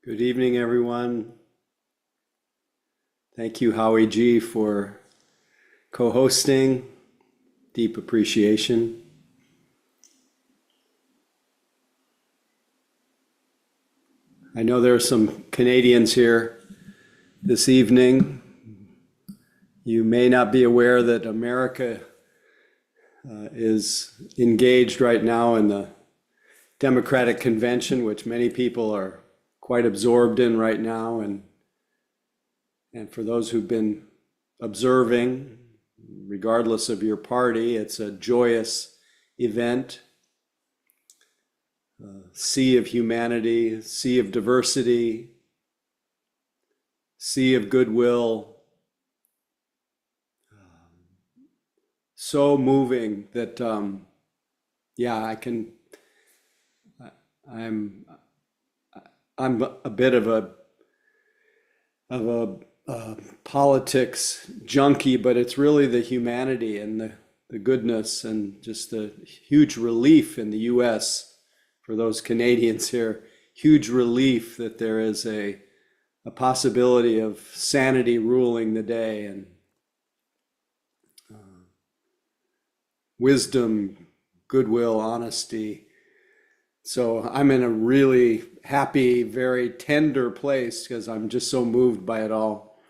Good evening, everyone. Thank you, Howie G, for co-hosting. Deep appreciation. I know there are some Canadians here this evening. You may not be aware that America is engaged right now in the Democratic Convention, which many people are quite absorbed in right now. And for those who've been observing, regardless of your party, it's a joyous event. Sea of humanity, sea of diversity, sea of goodwill. So moving that, yeah, I'm, I'm a bit of a politics junkie, but it's really the humanity and the goodness and just the huge relief in the US for those Canadians here, huge relief that there is a possibility of sanity ruling the day and wisdom, goodwill, honesty. So I'm in a really happy, very tender place because I'm just so moved by it all.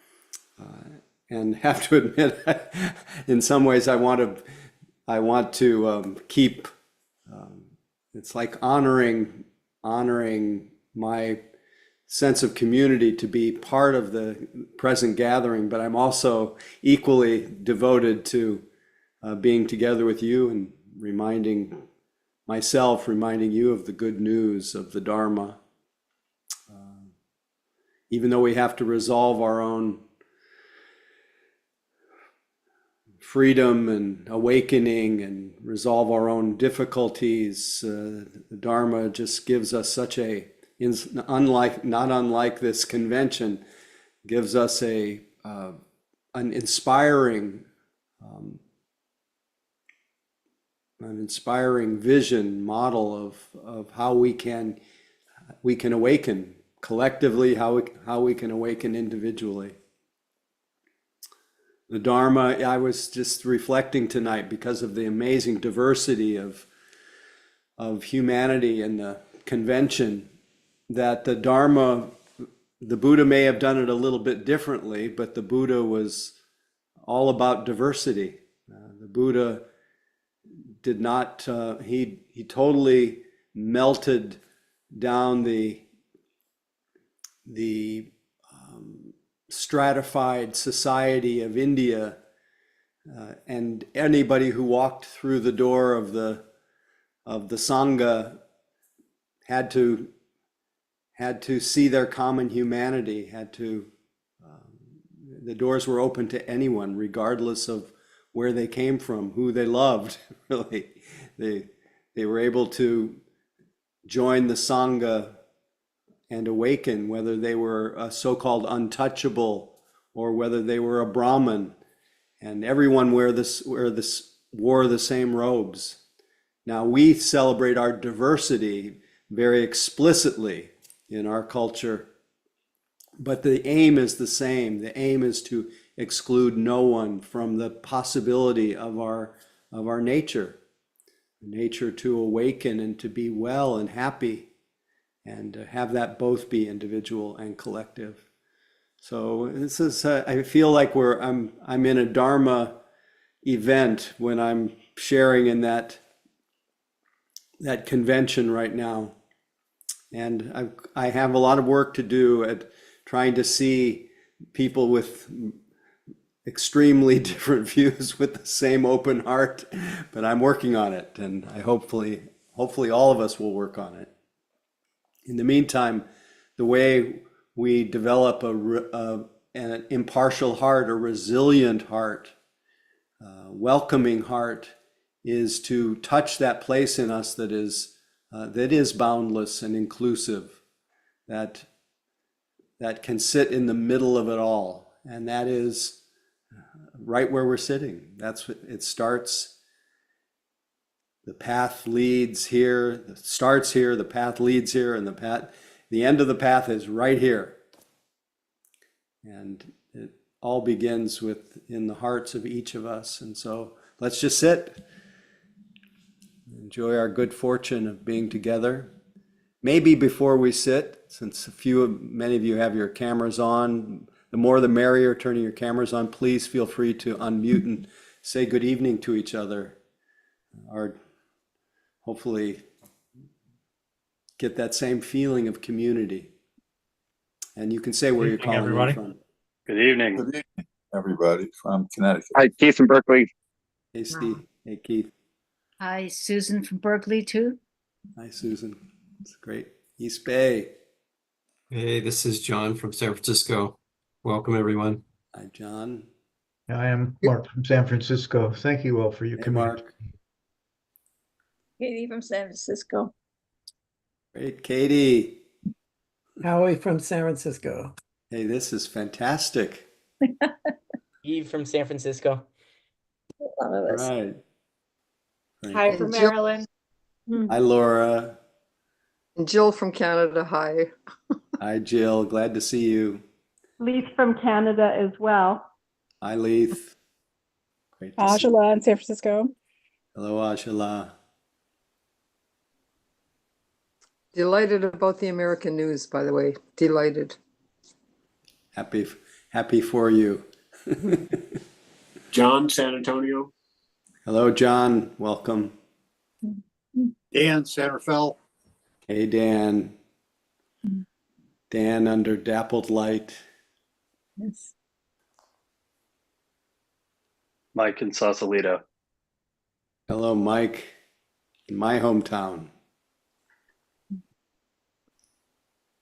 And have to admit, in some ways, I want to keep. It's like honoring my sense of community to be part of the present gathering, but I'm also equally devoted to being together with you and reminding you of the good news of the Dharma. Even though we have to resolve our own freedom and awakening and resolve our own difficulties, the Dharma just gives us such not unlike this convention, gives us an inspiring vision model of how we can awaken collectively, how we can awaken individually. The Dharma, I was just reflecting tonight because of the amazing diversity of humanity in the convention, that the Dharma, the Buddha may have done it a little bit differently, but the Buddha was all about diversity. The Buddha did not, he totally melted down the stratified society of India, and anybody who walked through the door of the Sangha had to see their common humanity, the doors were open to anyone, regardless of where they came from, who they loved. Really, they were able to join the Sangha and awaken, whether they were a so-called untouchable or whether they were a Brahmin, and everyone wore the same robes. Now we celebrate our diversity very explicitly in our culture, but the aim is the same. The aim is to exclude no one from the possibility of our nature to awaken and to be well and happy, and have that both be individual and collective. So this is, I feel like I'm in a Dharma event when I'm sharing in that convention right now. And I have a lot of work to do at trying to see people with extremely different views with the same open heart, but I'm working on it, and hopefully all of us will work on it. In the meantime, the way we develop an impartial heart, a resilient heart, welcoming heart, is to touch that place in us that is boundless and inclusive, that can sit in the middle of it all, and that is right where we're sitting. That's what it starts. The path leads here, it starts here, the path leads here, and the path The end of the path is right here. And it all begins in the hearts of each of us. And so let's just sit, enjoy our good fortune of being together. Maybe before we sit, since many of you have your cameras on, the more the merrier, turning your cameras on, please feel free to unmute and say good evening to each other, or hopefully get that same feeling of community. And you can say where you're calling everybody. in from. Good evening. Good evening, everybody from Connecticut. Hi, Keith from Berkeley. Hey, Steve. Hey, Keith. Hi, Susan from Berkeley too. Hi, Susan. It's great. East Bay. Hey, this is John from San Francisco. Welcome, everyone. Hi, John. I am Mark from San Francisco. Thank you all for your Hey, commitment. Mark. Katie from San Francisco. Great. Katie. Howie from San Francisco. Hey, this is fantastic. Eve from San Francisco. One of All us. right. Hi And from Jill- Maryland. Hi, Laura. And Jill from Canada, hi. Hi, Jill. Glad to see you. Leith from Canada as well. Hi, Leith. Great to see you. Angela in San Francisco. Hello, Ashala. Delighted about the American news, by the way. Delighted. Happy for you. John, San Antonio. Hello, John. Welcome. Dan, Santa Fe. Hey, Dan. Dan under dappled light. Yes. Mike in Sausalito. Hello, Mike, in my hometown.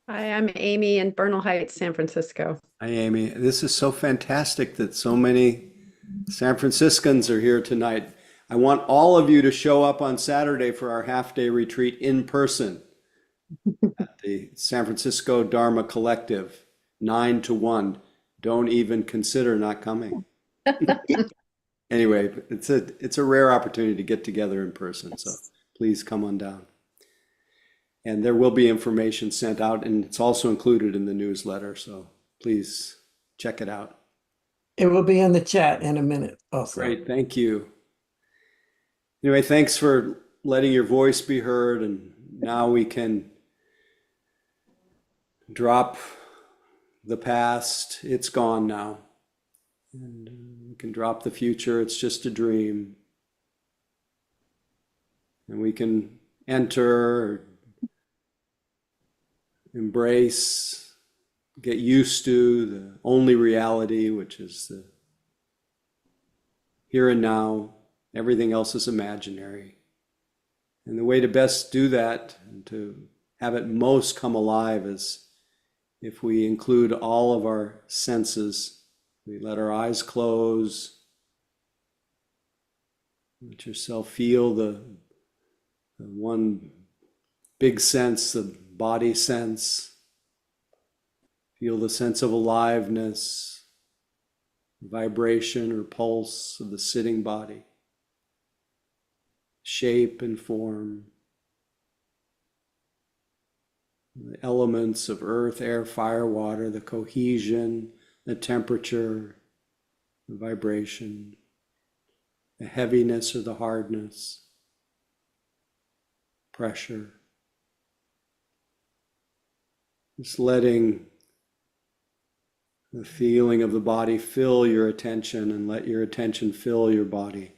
Hi, I'm Amy in Bernal Heights, San Francisco. Hi, Amy. This is so fantastic that so many San Franciscans are here tonight. I want all of you to show up on Saturday for our half-day retreat in person at the San Francisco Dharma Collective, 9 to 1. Don't even consider not coming. Anyway, it's a rare opportunity to get together in person, so please come on down. And there will be information sent out, and it's also included in the newsletter, so please check it out. It will be in the chat in a minute also. Great, thank you. Anyway, thanks for letting your voice be heard, and now we can drop the past. It's gone now. And we can drop the future. It's just a dream. And we can enter, embrace, get used to the only reality, which is the here and now. Everything else is imaginary. And the way to best do that and to have it most come alive is if we include all of our senses. We let our eyes close. Let yourself feel the one big sense, the body sense. Feel the sense of aliveness, vibration or pulse of the sitting body. Shape and form. The elements of earth, air, fire, water, the cohesion, the temperature, the vibration, the heaviness or the hardness, pressure. Just letting the feeling of the body fill your attention and let your attention fill your body.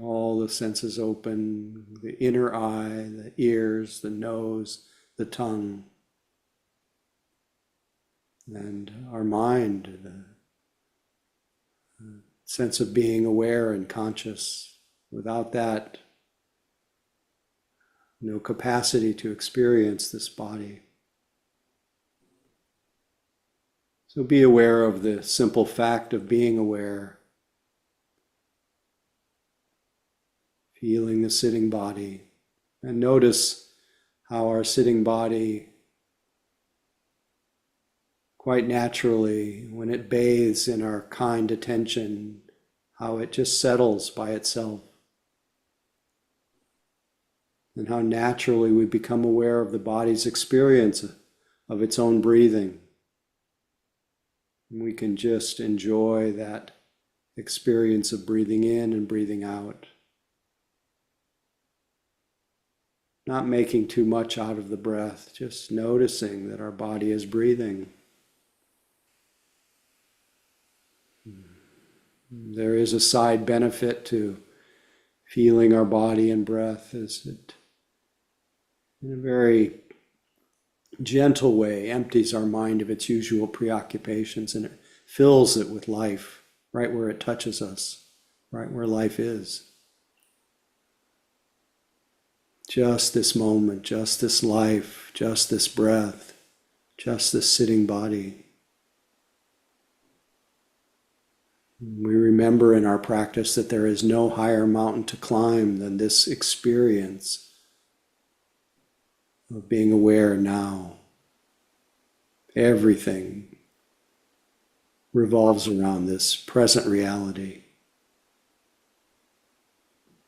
All the senses open, the inner eye, the ears, the nose, the tongue, and our mind, the sense of being aware and conscious. Without that, no capacity to experience this body. So be aware of the simple fact of being aware. Feeling the sitting body, and notice how our sitting body, quite naturally, when it bathes in our kind attention, how it just settles by itself. and how naturally we become aware of the body's experience of its own breathing. And we can just enjoy that experience of breathing in and breathing out. Not making too much out of the breath, just noticing that our body is breathing. There is a side benefit to feeling our body and breath, is it in a very gentle way empties our mind of its usual preoccupations and it fills it with life right where it touches us, right where life is. Just this moment, just this life, just this breath, just this sitting body. We remember in our practice that there is no higher mountain to climb than this experience of being aware now. Everything revolves around this present reality.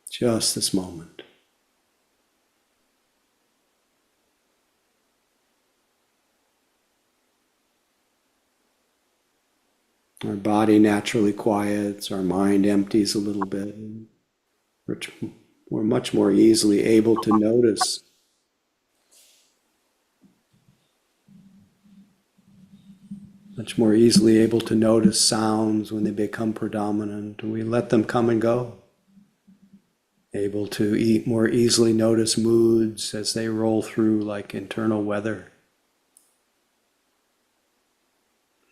Just this moment. Our body naturally quiets, our mind empties a little bit. We're much more easily able to notice sounds when they become predominant. We let them come and go. Able to more easily notice moods as they roll through like internal weather.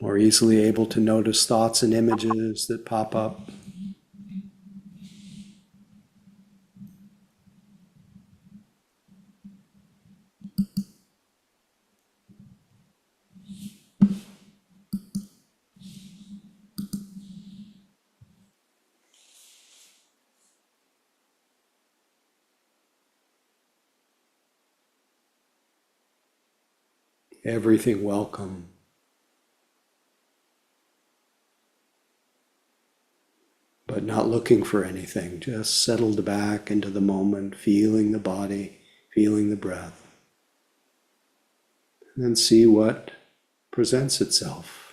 More easily able to notice thoughts and images that pop up. Everything welcome. But not looking for anything, just settled back into the moment, feeling the body, feeling the breath. And then see what presents itself.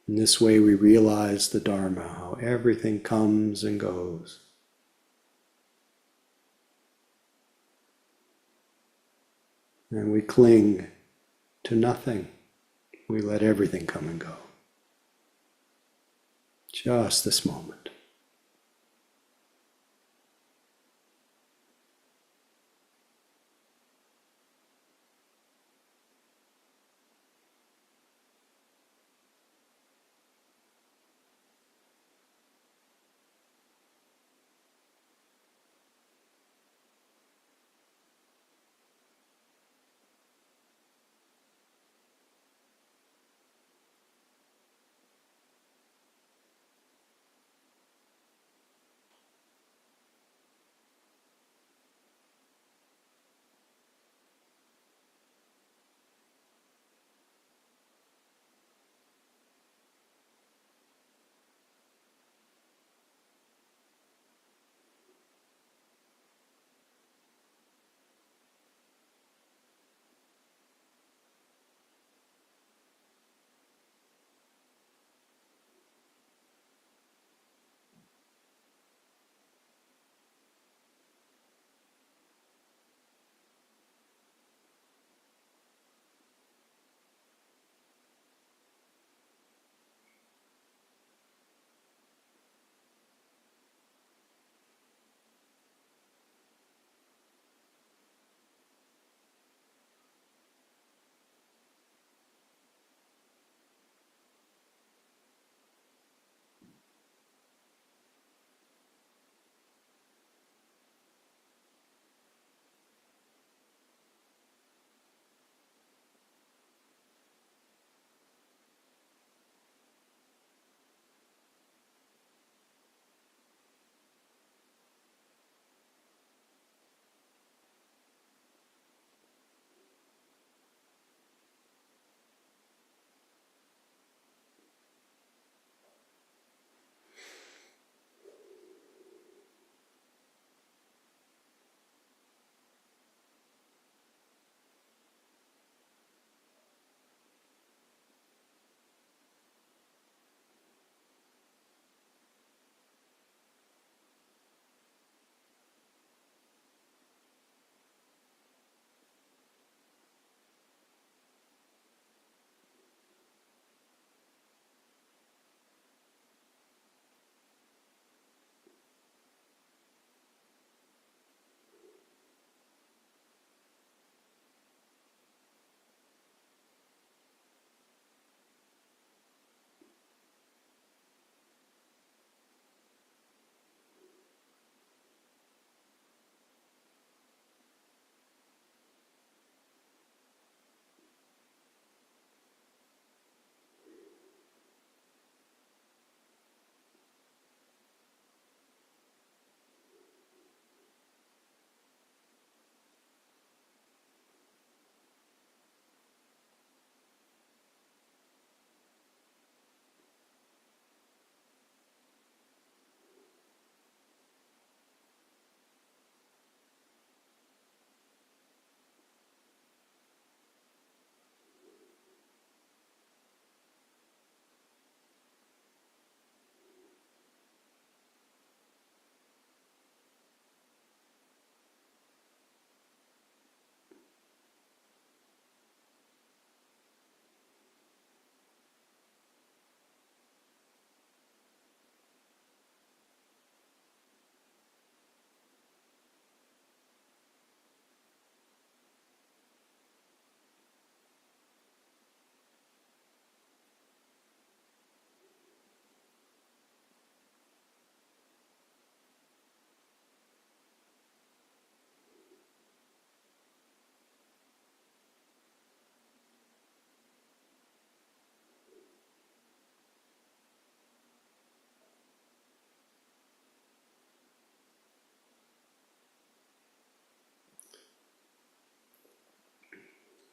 In this way we realize the Dharma, how everything comes and goes. And we cling to nothing. We let everything come and go. Just this moment.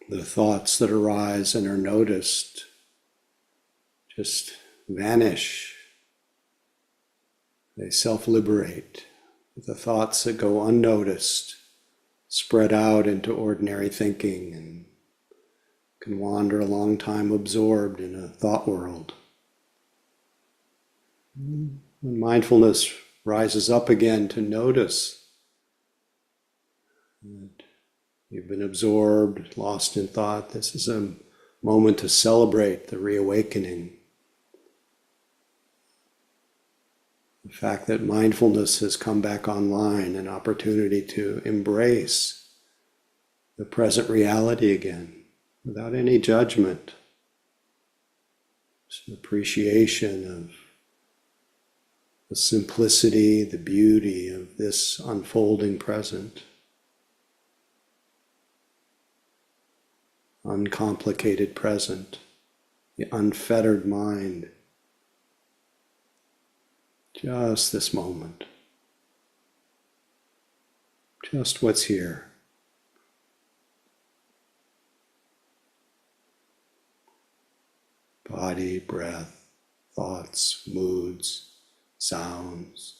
The thoughts that arise and are noticed just vanish. They self-liberate. The thoughts that go unnoticed spread out into ordinary thinking and can wander a long time absorbed in a thought world. When mindfulness rises up again to notice that you've been absorbed, lost in thought, this is a moment to celebrate the reawakening. The fact that mindfulness has come back online, an opportunity to embrace the present reality again without any judgment. Just an appreciation of the simplicity, the beauty of this unfolding present. Uncomplicated present, the unfettered mind. Just this moment. Just what's here. Body, breath, thoughts, moods, sounds.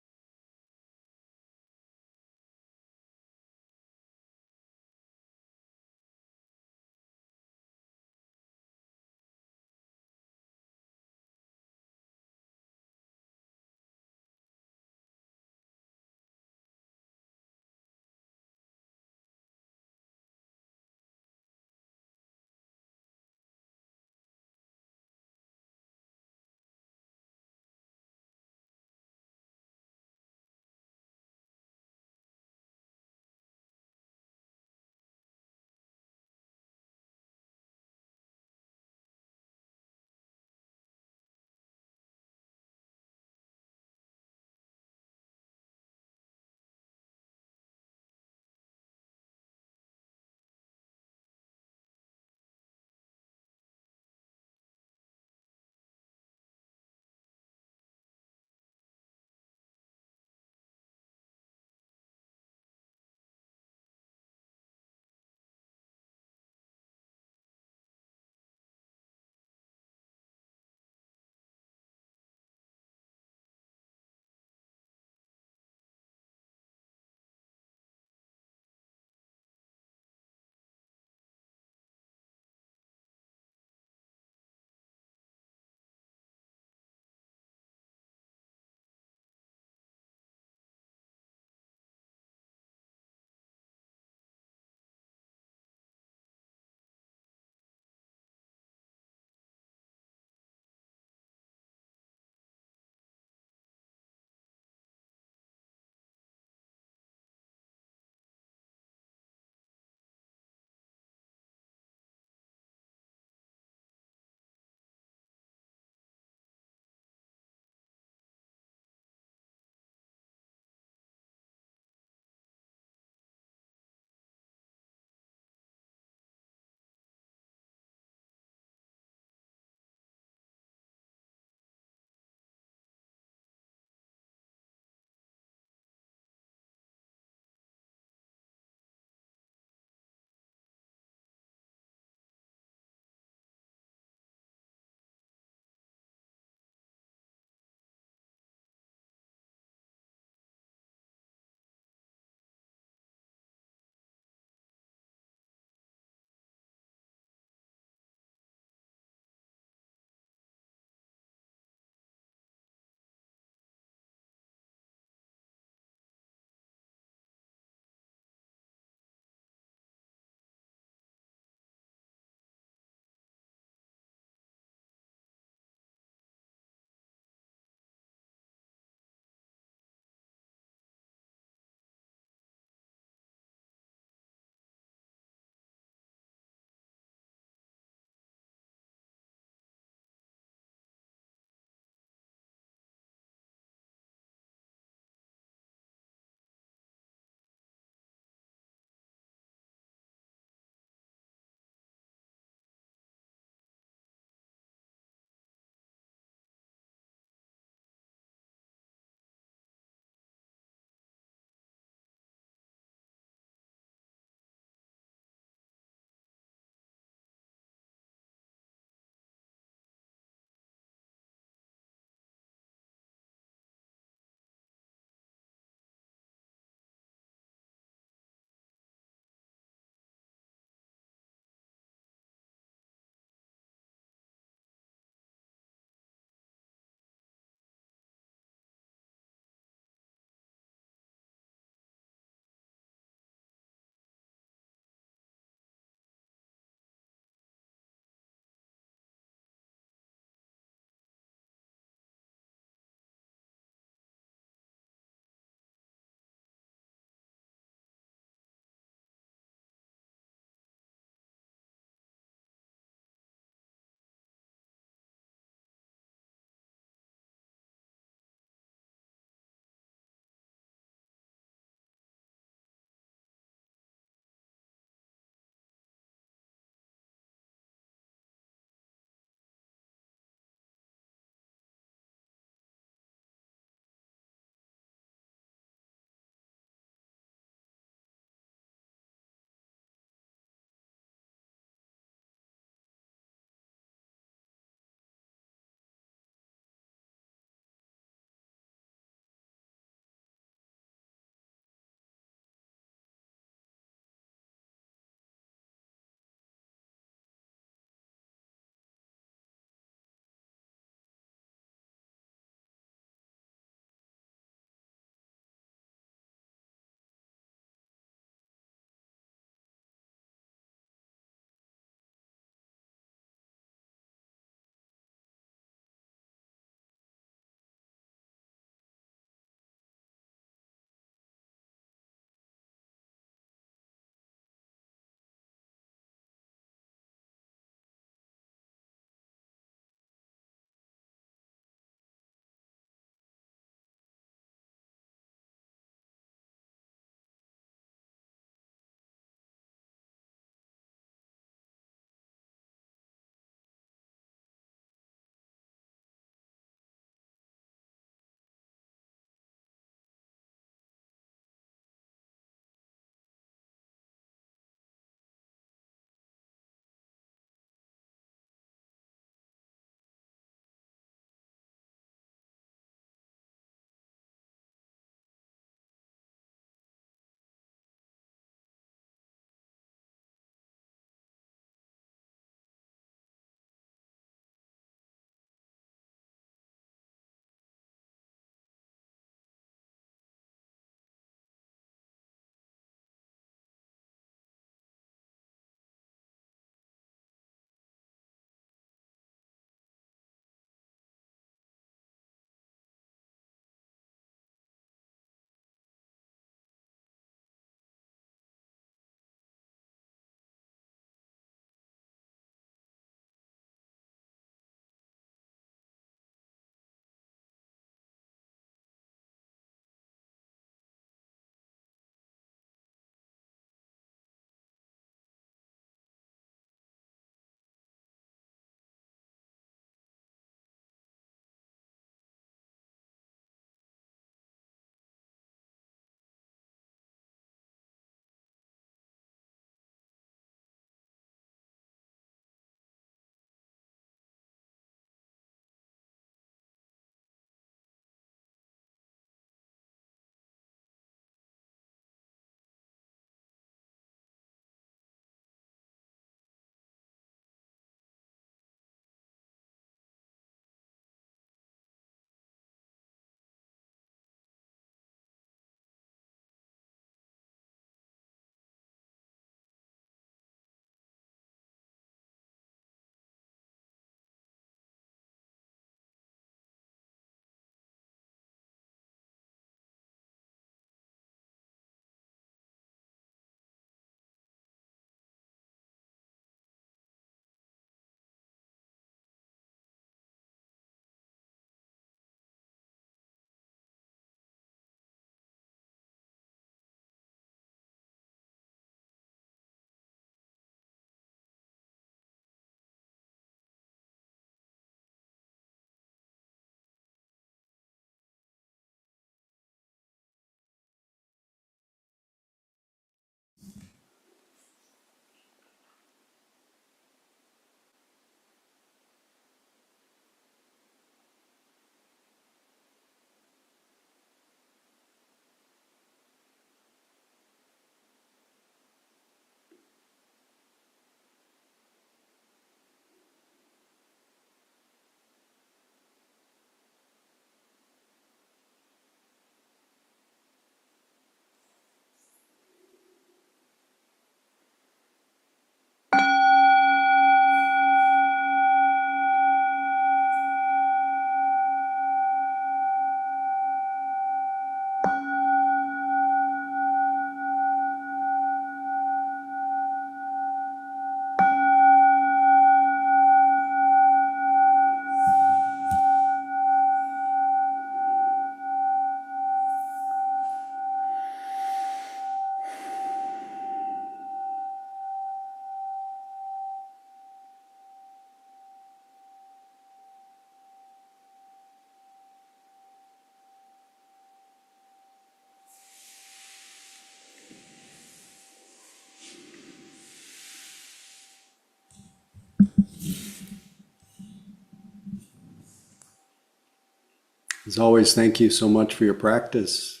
As always, thank you so much for your practice.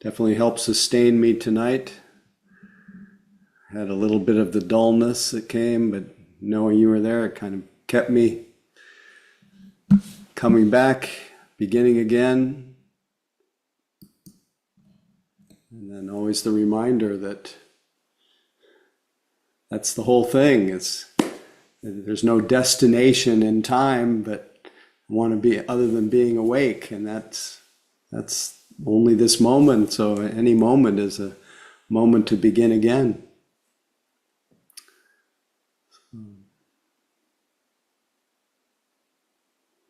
Definitely helped sustain me tonight. Had a little bit of the dullness that came, but knowing you were there, it kind of kept me coming back, beginning again. And then always the reminder that that's the whole thing. There's no destination in time, but I want to be other than being awake, and that's only this moment. So any moment is a moment to begin again.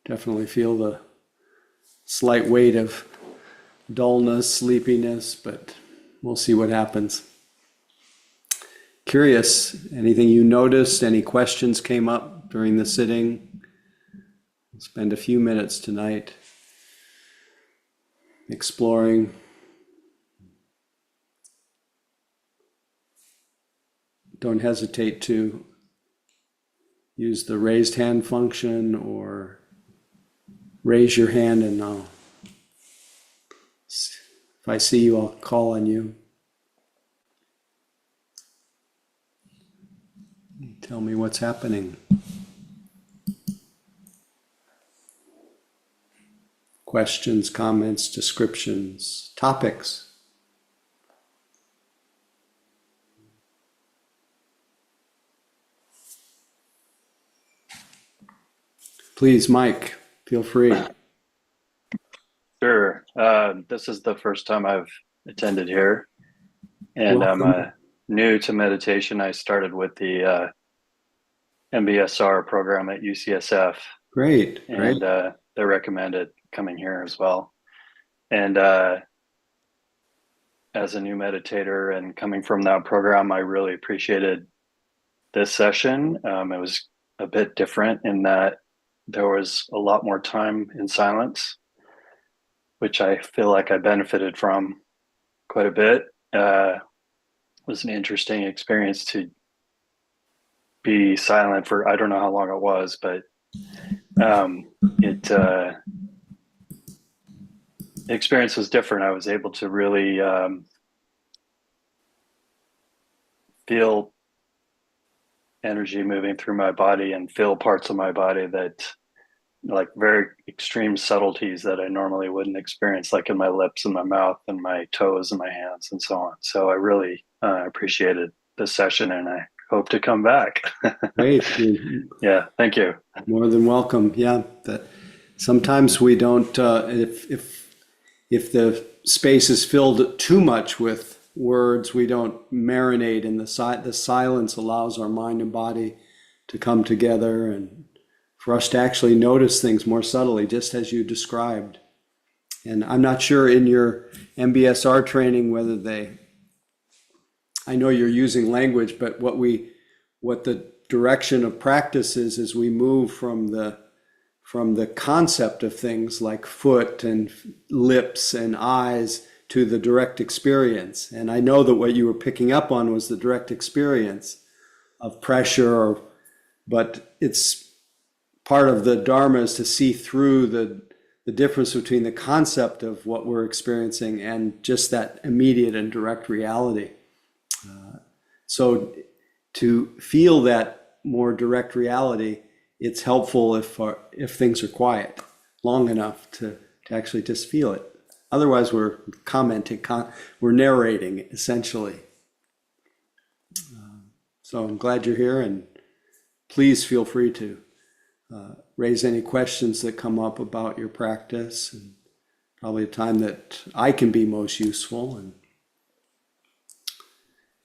Definitely feel the slight weight of dullness, sleepiness, but we'll see what happens. Curious, anything you noticed, any questions came up during the sitting? We'll spend a few minutes tonight exploring. Don't hesitate to use the raised hand function or raise your hand and if I see you, I'll call on you. Tell me what's happening. Questions, comments, descriptions, topics. Please, Mike, feel free. Sure. This is the first time I've attended here, and Welcome. I'm new to meditation. I started with the MBSR program at UCSF, Great, and great. they recommended coming here as well. And as a new meditator and coming from that program, I really appreciated this session. It was a bit different in that there was a lot more time in silence, which I feel like I benefited from quite a bit. It was an interesting experience to be silent for, I don't know how long it was, but the experience was different. I was able to really feel energy moving through my body and feel parts of my body that, like, very extreme subtleties that I normally wouldn't experience, like in my lips and my mouth and my toes and my hands and so on. So I really appreciated this session, and I hope to come back. Great. Yeah, thank you. More than welcome. Yeah, that sometimes we don't. If the space is filled too much with words, we don't marinate in the silence allows our mind and body to come together and for us to actually notice things more subtly, just as you described. And I'm not sure in your MBSR training whether I know you're using language, but what the direction of practice is we move from the concept of things like foot and lips and eyes to the direct experience. And I know that what you were picking up on was the direct experience of pressure, but it's part of the Dharma is to see through the difference between the concept of what we're experiencing and just that immediate and direct reality. So to feel that more direct reality, it's helpful if things are quiet long enough to actually just feel it. Otherwise, we're commenting, we're narrating essentially. So I'm glad you're here, and please feel free to raise any questions that come up about your practice, and probably a time that I can be most useful. And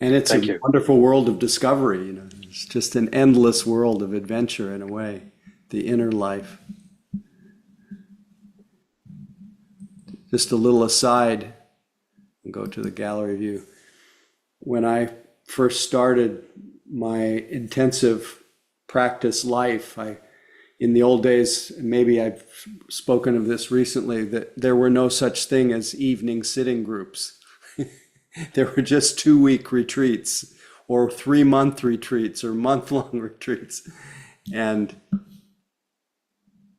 it's Thank a you. wonderful world of discovery. It's just an endless world of adventure in a way, the inner life. Just a little aside, and go to the gallery view. When I first started my intensive practice life, in the old days, maybe I've spoken of this recently, that there were no such thing as evening sitting groups. There were just 2-week retreats or 3-month retreats or month-long retreats. And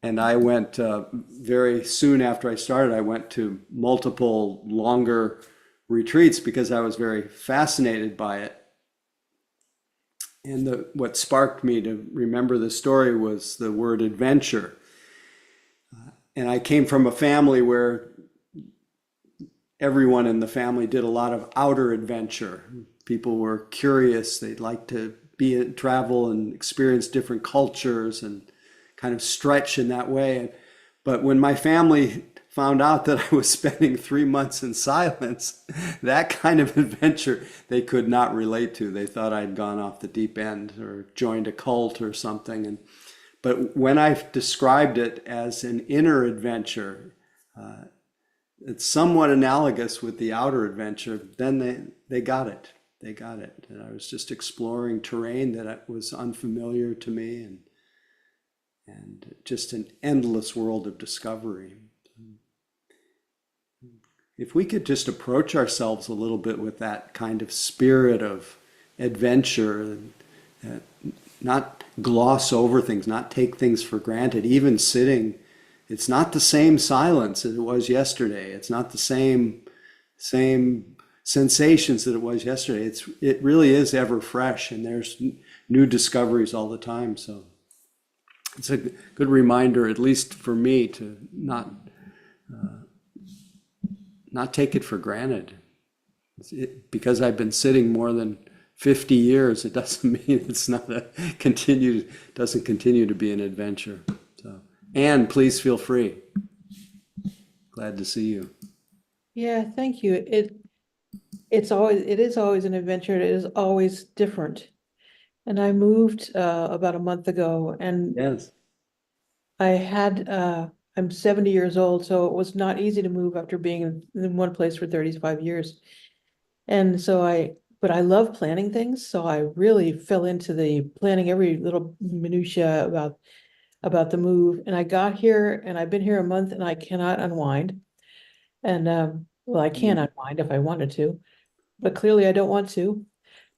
And I went very soon after I started, I went to multiple longer retreats because I was very fascinated by it. And what sparked me to remember the story was the word adventure. And I came from a family where everyone in the family did a lot of outer adventure. People were curious. They'd like to travel and experience different cultures and kind of stretch in that way. But when my family found out that I was spending 3 months in silence, that kind of adventure they could not relate to. They thought I'd gone off the deep end or joined a cult or something. But when I've described it as an inner adventure, it's somewhat analogous with the outer adventure. Then they got it. They got it. And I was just exploring terrain that was unfamiliar to me, and just an endless world of discovery. If we could just approach ourselves a little bit with that kind of spirit of adventure, and not gloss over things, not take things for granted, even sitting, it's not the same silence as it was yesterday. It's not the same sensations that it was yesterday. It really is ever fresh, and there's new discoveries all the time. So it's a good reminder, at least for me, to not take it for granted. Because I've been sitting more than 50 years, it doesn't mean it's not doesn't continue to be an adventure. So, Anne, please feel free. Glad to see you. Yeah, thank you. It is always an adventure. It is always different. And I moved about a month ago, and Yes. I'm 70 years old, so it was not easy to move after being in one place for 35 years. And so but I love planning things, so I really fell into the planning every little minutia about the move. And I got here, and I've been here a month, and I cannot unwind. And well, I can unwind if I wanted to, but clearly I don't want to.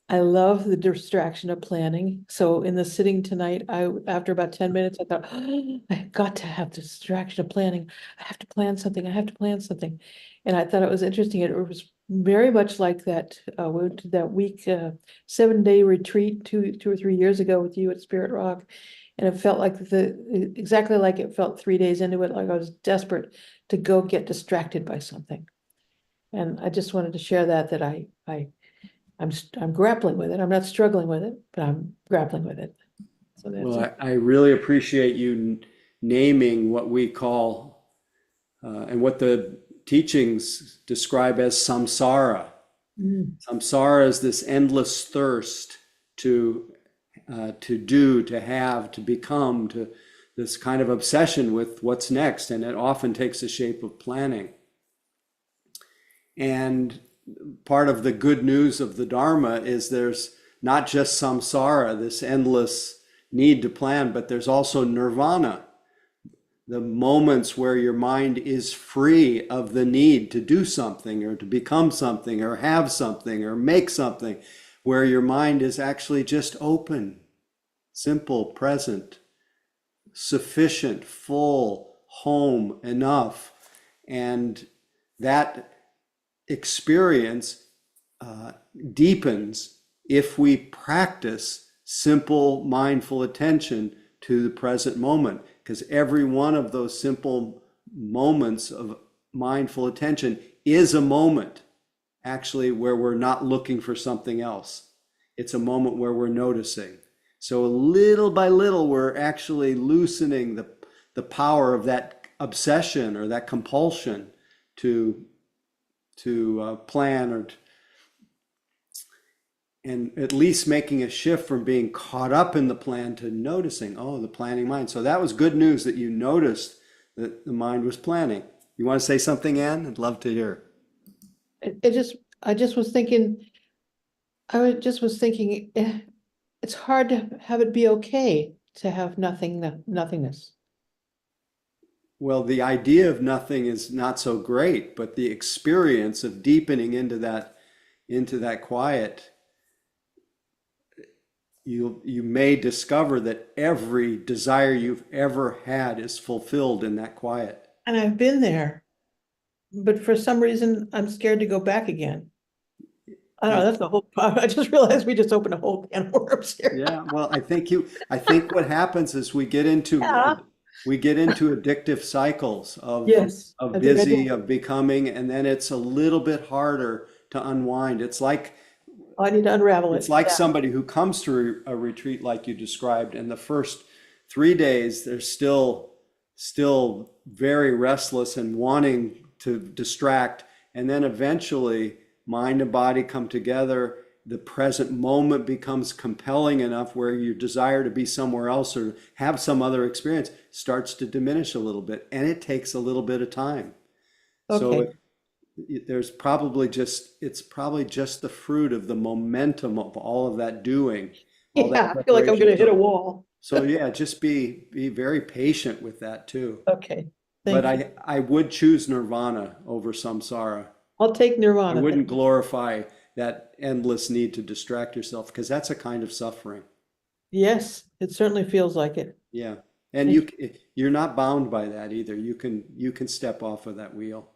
I love the distraction of planning. So in the sitting tonight, after about 10 minutes, I thought, oh, I got to have the distraction of planning. I have to plan something. I have to plan something. And I thought it was interesting. It was very much like that week 7-day retreat two or 3 years ago with you at Spirit Rock. And it felt like exactly like it felt 3 days into it, like I was desperate to go get distracted by something. And I just wanted to share that I'm grappling with it. I'm not struggling with it, but I'm grappling with it. So that's Well, it. I really appreciate you naming what we call and what the teachings describe as samsara. Samsara is this endless thirst to do, to have, to become, to this kind of obsession with what's next, and it often takes the shape of planning. And part of the good news of the Dharma is there's not just samsara, this endless need to plan, but there's also nirvana, the moments where your mind is free of the need to do something or to become something or have something or make something, where your mind is actually just open, simple, present, sufficient, full, home, enough. And that experience deepens if we practice simple mindful attention to the present moment, because every one of those simple moments of mindful attention is a moment actually where we're not looking for something else. It's a moment where we're noticing. So little by little, we're actually loosening the power of that obsession or that compulsion to plan, and at least making a shift from being caught up in the plan to noticing, oh, the planning mind. So that was good news that you noticed that the mind was planning. You want to say something, Anne? I'd love to hear. I just was thinking, it's hard to have it be okay to have nothingness. Well, the idea of nothing is not so great, but the experience of deepening into that quiet, you may discover that every desire you've ever had is fulfilled in that quiet. And I've been there, but for some reason, I'm scared to go back again. I don't know, that's the whole, I just realized we just opened a whole can of worms here. Yeah, well, I think what happens is we get into Yeah. addictive cycles Yes, of I think I busy, do. of becoming, and then it's a little bit harder to unwind. I need to unravel it. It's like Yeah. somebody who comes to a retreat like you described, and the first 3 days they're still very restless and wanting to distract, and then eventually mind and body come together. The present moment becomes compelling enough where your desire to be somewhere else or have some other experience starts to diminish a little bit, and it takes a little bit of time. So Okay. it's probably just the fruit of the momentum of all of that doing, all that Yeah, I feel like I'm preparation. gonna hit a wall. So yeah, just be very patient with that too. Okay, But thank you. I would choose nirvana over samsara. I'll take I Nirvana. wouldn't glorify that endless need to distract yourself because that's a kind of suffering. Yes, it certainly feels like it. Yeah. And you're not bound by that either. You can step off of that wheel.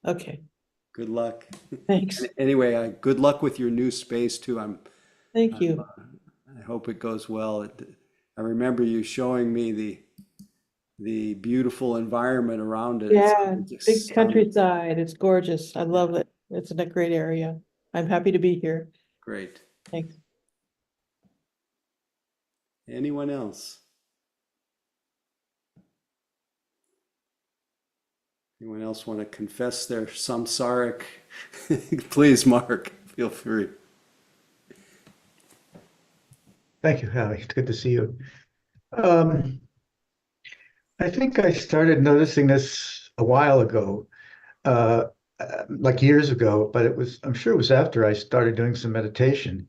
Okay, Good luck. thanks. Anyway, good luck with your new space too. Thank you. I hope it goes well. I remember you showing me the beautiful environment around it. Yeah, It's big stunning. countryside. It's gorgeous. I love it. It's in a great area. I'm happy to be here. Great. Thanks. Anyone else? Anyone else want to confess their samsaric? Please, Mark, feel free. Thank you, Howie. It's good to see you. I think I started noticing this a while ago, like years ago, but I'm sure it was after I started doing some meditation.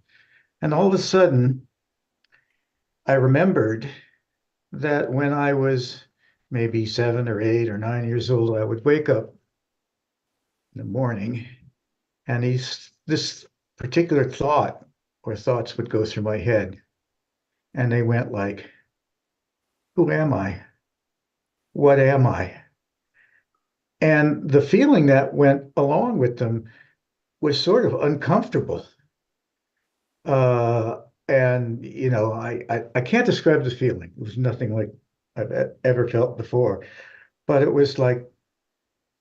And all of a sudden, I remembered that when I was maybe 7 or 8 or 9 years old, I would wake up in the morning and this particular thought or thoughts would go through my head. And they went like, who am I? What am I? And the feeling that went along with them was sort of uncomfortable. And I can't describe the feeling. It was nothing like I've ever felt before, but it was like, it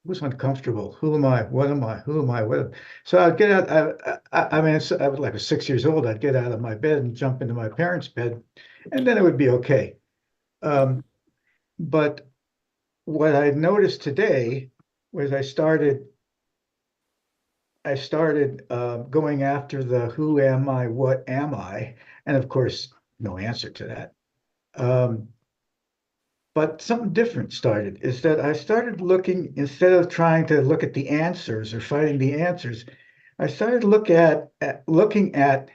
was uncomfortable. Who am I? What am I? Who am I? What? So I'd get out. I mean, I was like 6 years old. I'd get out of my bed and jump into my parents' bed, and then it would be okay. But what I noticed today was I started going after the who am I, what am I, and of course, no answer to that. But something different started, is that I started looking, instead of trying to look at the answers or finding the answers, I started looking at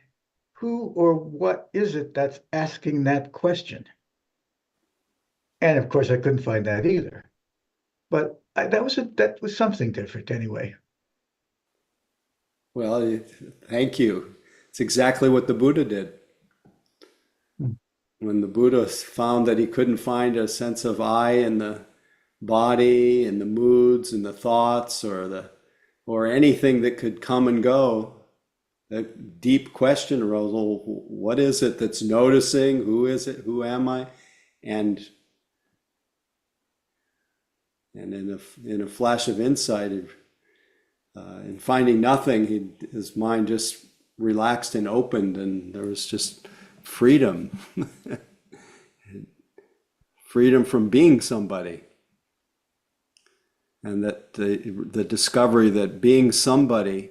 who or what is it that's asking that question. And of course, I couldn't find that either. But that was something different anyway. Well, thank you. It's exactly what the Buddha did. When the Buddha found that he couldn't find a sense of I in the body and the moods and the thoughts or anything that could come and go, the deep question arose, well, what is it that's noticing? Who is it? Who am I? And in a flash of insight, in finding nothing, his mind just relaxed and opened, and there was just freedom. Freedom from being somebody. And that the discovery that being somebody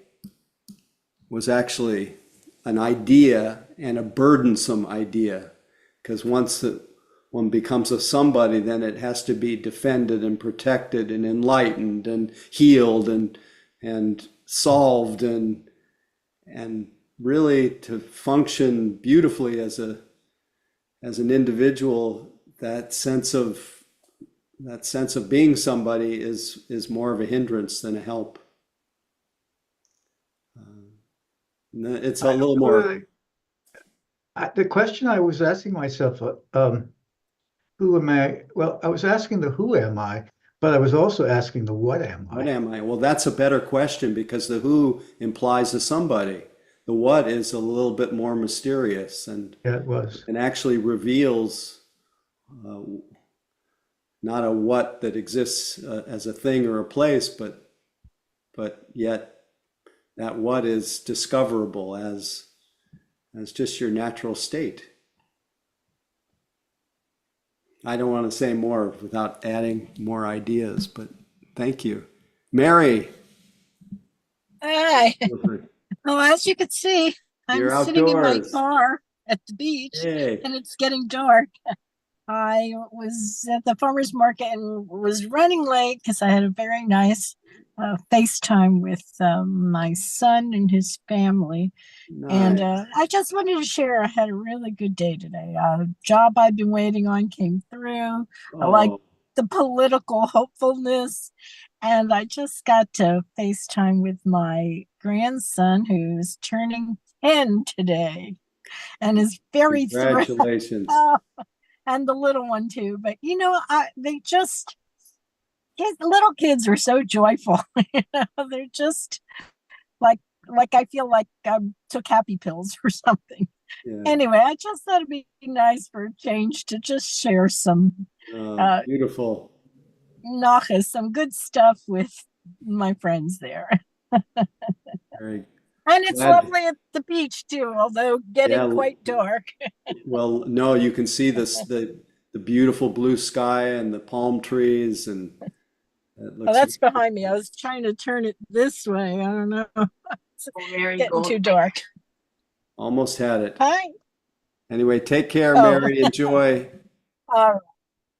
was actually an idea, and a burdensome idea, because once one becomes a somebody, then it has to be defended and protected and enlightened and healed and solved and really to function beautifully as an individual. That sense of being somebody is more of a hindrance than a help. It's a little more. The question I was asking myself, who am I? Well, I was asking the who am I, but I was also asking the what am What I? am I? Well, that's a better question because the who implies a somebody. The what is a little bit more mysterious Yeah, it was. and actually reveals uh, not a what that exists as a thing or a place, but yet that what is discoverable as just your natural state. I don't want to say more without adding more ideas, but thank you. Mary, Hi. Well, as you can see, I'm you're sitting in my outdoors. car at the beach Hey, and it's getting dark. I was at the farmer's market and was running late because I had a very nice FaceTime with my son and his family. And nice. I just wanted to share I had a really good day today. A job I've been waiting on came through. I like Oh, the political hopefulness. And I just got to FaceTime with my grandson who's turning 10 today and is very thrilled. congratulations. And the little one too. But they just little kids are so joyful. They're just like I feel like I took happy pills or something. Yeah, Anyway, I just thought it'd be nice for a change to just share some uh beautiful. some good stuff with my friends there. Very And it's glad. lovely at the beach too, although getting Yeah, quite dark. well, no, you can see the beautiful blue sky and the palm trees, and it Oh, looks that's behind me. I was trying to turn it this way. I don't know. It's getting too dark. almost had it. Hi. Anyway, take care, Oh, Mary. Enjoy. all right.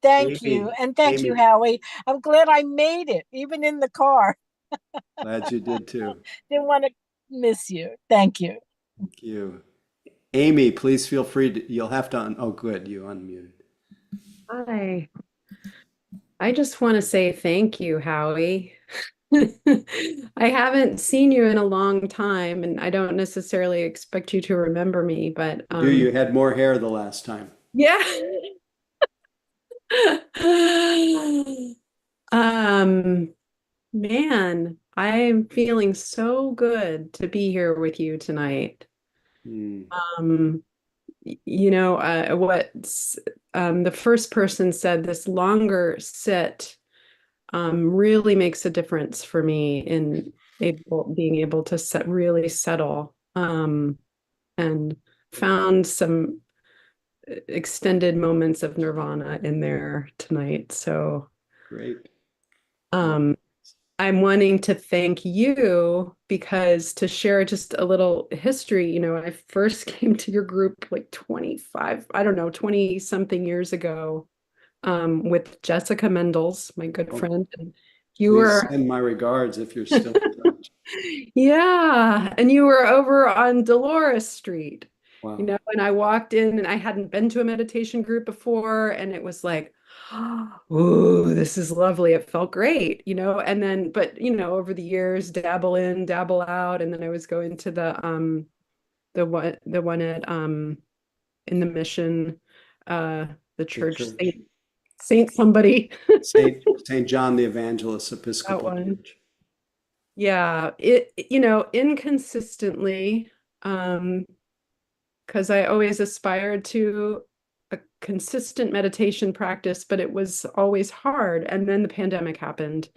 Thank you. Amy, And thank you, Amy, Howie. I'm glad I made it, even in the car. glad you did too. Didn't want to miss you. Thank you. Thank you. Amy, please feel free to, you'll have to, oh, good, you unmuted. Hi. I just want to say thank you, Howie. I haven't seen you in a long time, and I don't necessarily expect you to remember me, but You had more hair the last time. yeah. Um, Man, I'm feeling so good to be here with you tonight. Hmm, Um, what's the first person said this longer sit really makes a difference for me in being able to really settle and found some extended moments of nirvana in there tonight. So great. um, I'm wanting to thank you because to share just a little history, I first came to your group like 25, I don't know, 20 something years ago with Jessica Mendels, my good Oh, friend. And you please were, send my regards if you're still in touch. yeah, and you were over on Dolores Street, Wow. and I walked in and I hadn't been to a meditation group before, and it was like, oh, this is lovely. It felt great, and then, but over the years, dabble in, dabble out, and then I was going to the one at in the mission, the The church, church. Saint somebody. Saint John the Evangelist That Episcopal one. Church. Yeah, inconsistently, um, because I always aspired to a consistent meditation practice, but it was always hard. And then the pandemic happened.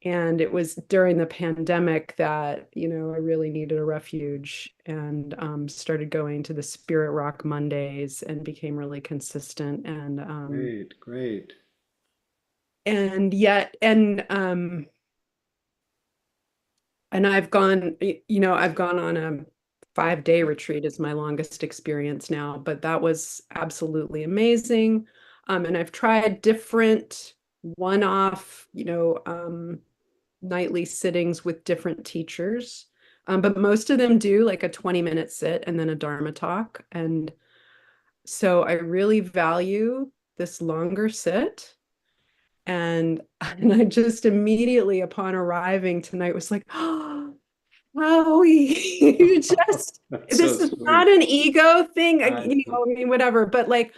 And it was during the pandemic that, I really needed a refuge and started going to the Spirit Rock Mondays and became really consistent. Great, great. And I've gone on a 5-day retreat is my longest experience now, but that was absolutely amazing. And I've tried different one-off, nightly sittings with different teachers. But most of them do like a 20-minute sit and then a Dharma talk. And so I really value this longer sit. And I just immediately upon arriving tonight was like, oh, Howie, you just, That's this so is sweet. not an ego thing, I you know, I mean, whatever, but like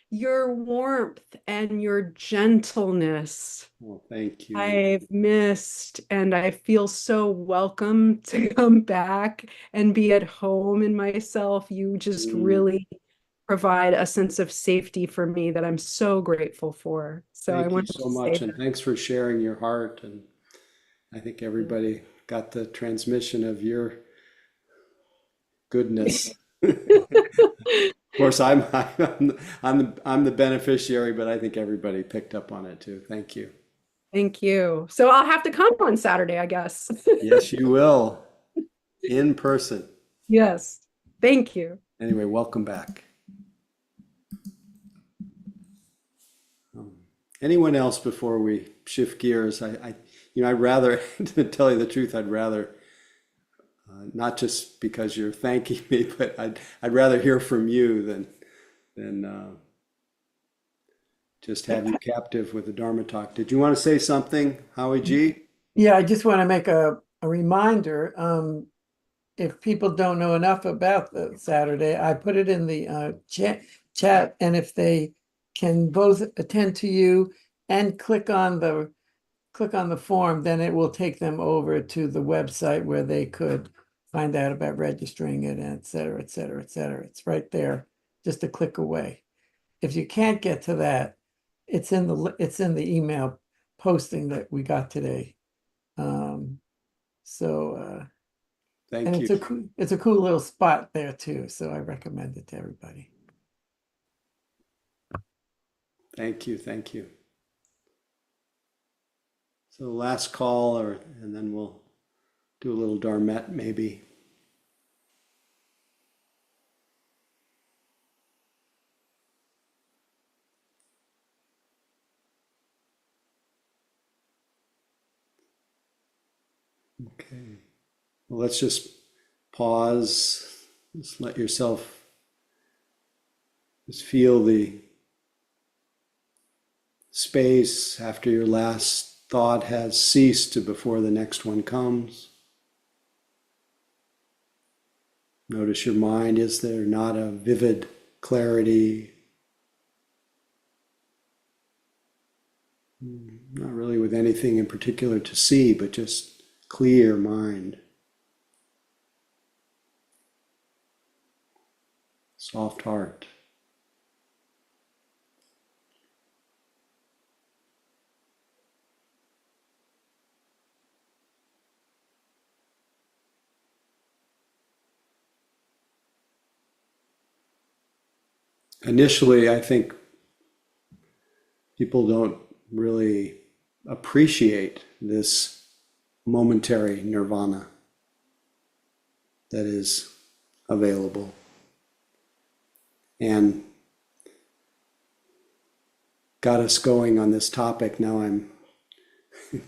your warmth and your gentleness, Well, thank you. I've missed, and I feel so welcome to come back and be at home in myself. You just really provide a sense of safety for me that I'm so grateful for. So I Thank you wanted so to say much, and that. thanks for sharing your heart. And I think everybody got the transmission of your goodness. Of course, I'm the beneficiary, but I think everybody picked up on it too. Thank you. Thank you. So I'll have to come on Saturday, I guess. Yes, you will, in person. Yes. Thank you. Anyway, welcome back. Anyone else before we shift gears? I'd rather, to tell you the truth, I'd rather, not just because you're thanking me, but I'd rather hear from you than just have you captive with the Dharma talk. Did you want to say something, Howie G? Yeah, I just want to make a reminder. If people don't know enough about the Saturday, I put it in the chat, and if they can both attend to you and click on the form, then it will take them over to the website where they could find out about registering it, and et cetera, et cetera, et cetera. It's right there, just a click away. If you can't get to that, it's in the email posting that we got today. Thank and you. it's a cool little spot there too. So I recommend it to everybody. Thank you. Thank you. So last call, and then we'll do a little Dharmet maybe. Okay. Well, let's just pause. Just let yourself just feel the space after your last thought has ceased to before the next one comes. Notice your mind. Is there not a vivid clarity? Not really with anything in particular to see, but just clear mind. Soft heart. Initially, I think people don't really appreciate this momentary nirvana that is available. And got us going on this topic. Now I'm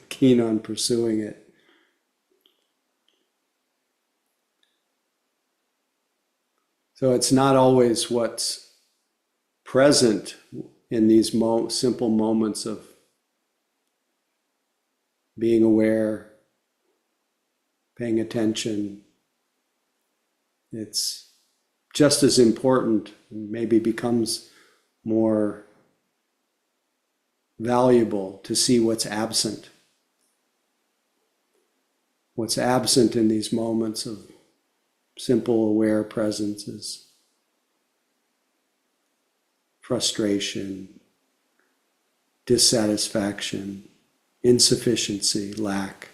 keen on pursuing it. So it's not always what's present in these simple moments of being aware, paying attention. It's just as important, maybe becomes more valuable to see what's absent. What's absent in these moments of simple aware presence is frustration, dissatisfaction, insufficiency, lack,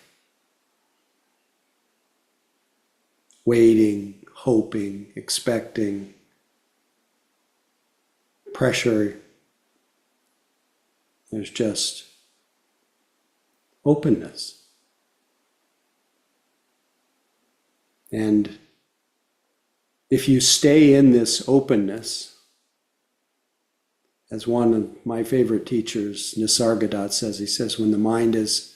waiting, hoping, expecting, pressure. There's just openness. And if you stay in this openness, as one of my favorite teachers, Nisargadatta, says, he says, when the mind is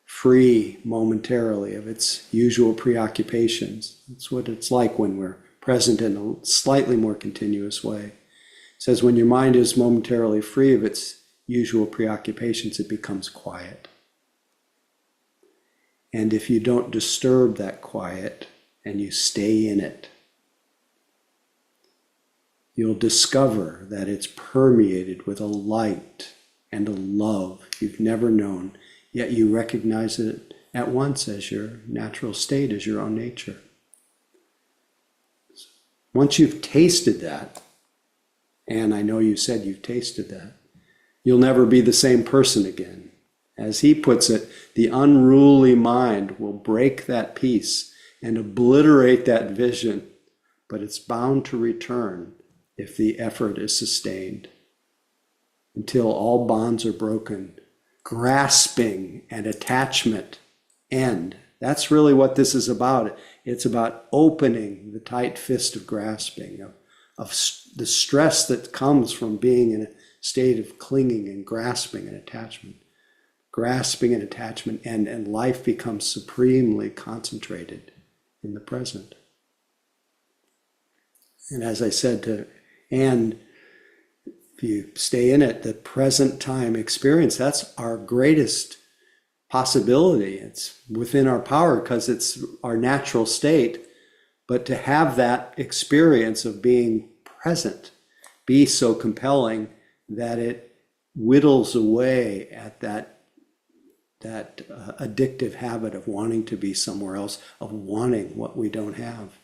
free momentarily of its usual preoccupations, that's what it's like when we're present in a slightly more continuous way. He says, when your mind is momentarily free of its usual preoccupations, it becomes quiet. And if you don't disturb that quiet and you stay in it, you'll discover that it's permeated with a light and a love you've never known, yet you recognize it at once as your natural state, as your own nature. Once you've tasted that, and I know you said you've tasted that, you'll never be the same person again. As he puts it, the unruly mind will break that peace and obliterate that vision, but it's bound to return if the effort is sustained. Until all bonds are broken, grasping and attachment end. That's really what this is about. It's about opening the tight fist of grasping, of the stress that comes from being in a state of clinging and grasping and attachment. Grasping and attachment end, and life becomes supremely concentrated in the present. And as I said to Anne, if you stay in it, the present time experience, that's our greatest possibility. It's within our power because it's our natural state. But to have that experience of being present be so compelling that it whittles away at that addictive habit of wanting to be somewhere else, of wanting what we don't have.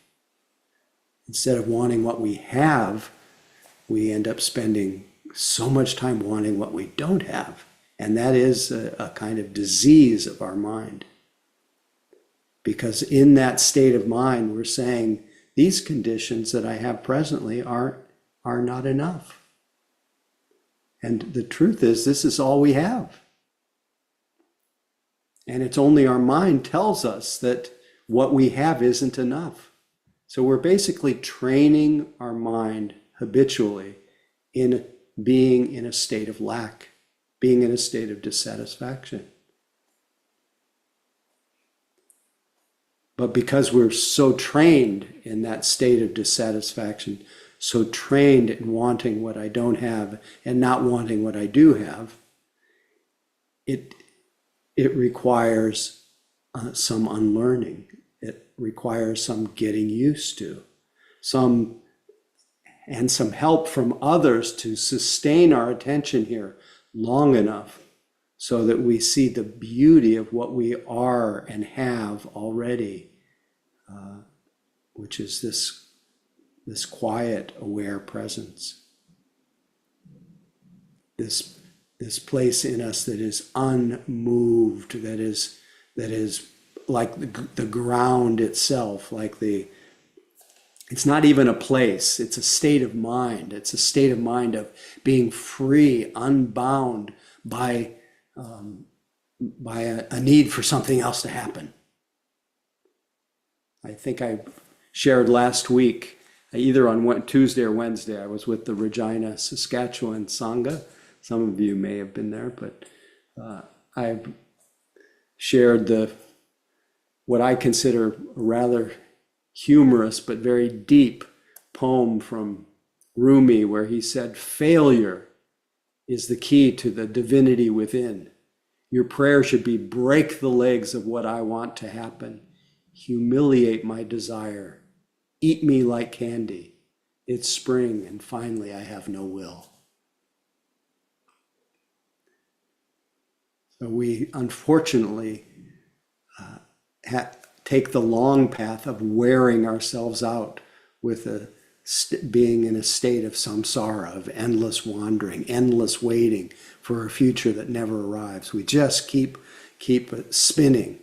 Instead of wanting what we have, we end up spending so much time wanting what we don't have. And that is a kind of disease of our mind. Because in that state of mind, we're saying, these conditions that I have presently are not enough. And the truth is, this is all we have. And it's only our mind tells us that what we have isn't enough. So we're basically training our mind habitually in being in a state of lack, being in a state of dissatisfaction. But because we're so trained in that state of dissatisfaction, so trained in wanting what I don't have and not wanting what I do have, it requires some unlearning. It requires some getting used to, some help from others to sustain our attention here long enough so that we see the beauty of what we are and have already, which is this quiet, aware presence. This place in us that is unmoved, that is like the ground itself, it's not even a place, it's a state of mind. It's a state of mind of being free, unbound by a need for something else to happen. I think I shared last week, either on Tuesday or Wednesday, I was with the Regina, Saskatchewan Sangha. Some of you may have been there, but I shared what I consider a rather humorous but very deep poem from Rumi, where he said, failure is the key to the divinity within. Your prayer should be, break the legs of what I want to happen, humiliate my desire, eat me like candy. It's spring, and finally I have no will. So we unfortunately take the long path of wearing ourselves out with being in a state of samsara, of endless wandering, endless waiting for a future that never arrives. We just keep spinning.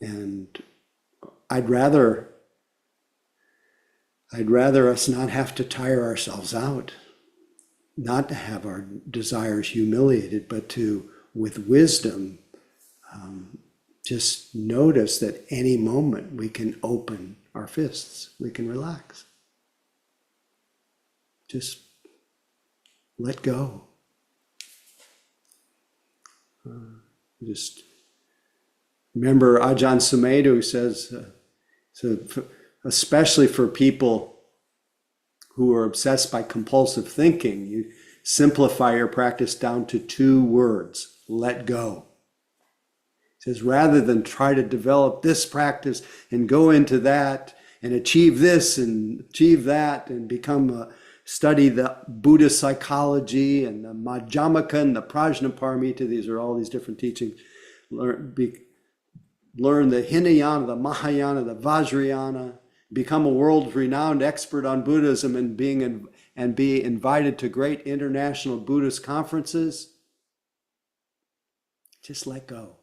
And I'd rather us not have to tire ourselves out, not to have our desires humiliated, but to, with wisdom, just notice that any moment we can open our fists, we can relax. Just let go. Just remember Ajahn Sumedho says, especially for people who are obsessed by compulsive thinking, you simplify your practice down to 2 words: let go. He says, rather than try to develop this practice and go into that and achieve this and achieve that and study the Buddhist psychology and the Madhyamaka and the Prajnaparamita, these are all these different teachings. Learn the Hinayana, the Mahayana, the Vajrayana, become a world-renowned expert on Buddhism and be invited to great international Buddhist conferences. Just let go.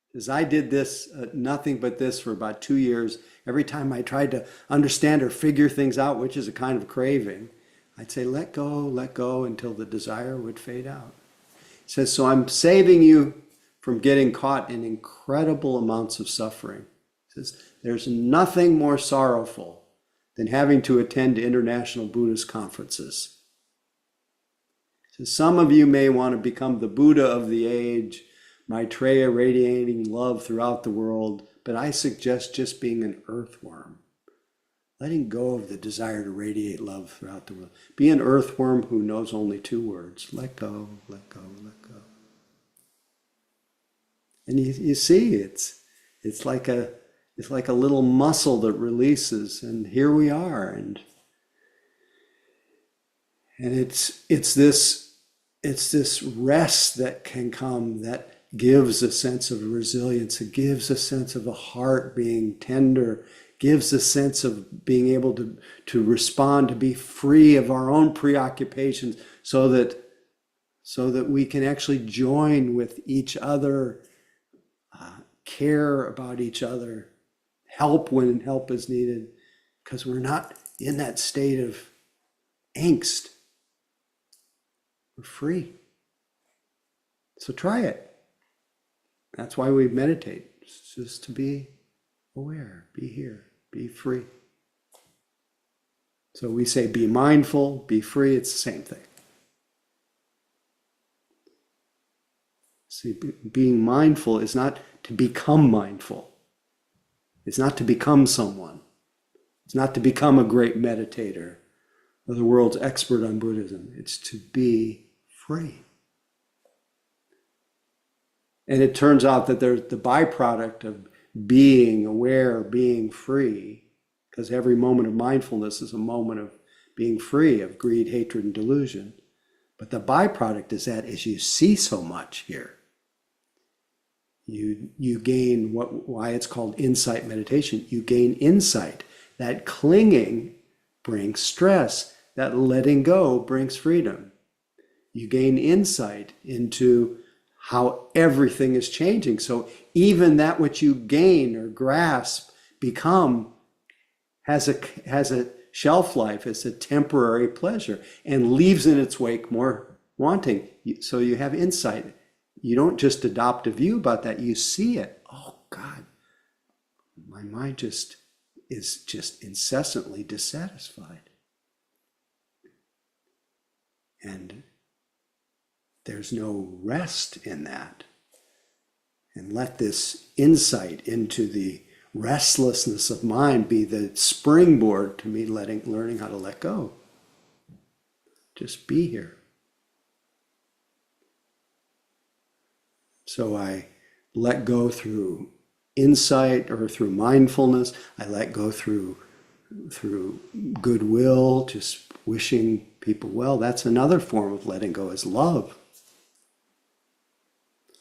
Because I did this, nothing but this for about 2 years. Every time I tried to understand or figure things out, which is a kind of craving, I'd say, let go until the desire would fade out. He says, so I'm saving you from getting caught in incredible amounts of suffering. He says, there's nothing more sorrowful than having to attend international Buddhist conferences. He says, some of you may want to become the Buddha of the age, Maitreya radiating love throughout the world, but I suggest just being an earthworm, letting go of the desire to radiate love throughout the world. Be an earthworm who knows only 2 words: let go, let go, let go. And you see, it's like a little muscle that releases, and here we are, and it's this rest that can come that gives a sense of resilience. It gives a sense of a heart being tender, gives a sense of being able to respond, to be free of our own preoccupations, so that we can actually join with each other, care about each other, help when help is needed, because we're not in that state of angst. We're free. So try it. That's why we meditate. It's just to be aware, be here, be free. So we say be mindful, be free, it's the same thing. See, being mindful is not to become mindful. It's not to become someone. It's not to become a great meditator or the world's expert on Buddhism. It's to be free. And it turns out that there's the byproduct of being aware, being free, because every moment of mindfulness is a moment of being free of greed, hatred, and delusion. But the byproduct is that as you see so much here, you gain why it's called insight meditation. You gain insight. That clinging brings stress. That letting go brings freedom. You gain insight into how everything is changing. So even that which you gain or grasp, become, has a shelf life, it's a temporary pleasure, and leaves in its wake more wanting. So you have insight. You don't just adopt a view about that, you see it. Oh God, my mind is just incessantly dissatisfied. And there's no rest in that. And let this insight into the restlessness of mind be the springboard to me learning how to let go. Just be here. So I let go through insight or through mindfulness. I let go through goodwill, just wishing people well. That's another form of letting go, is love.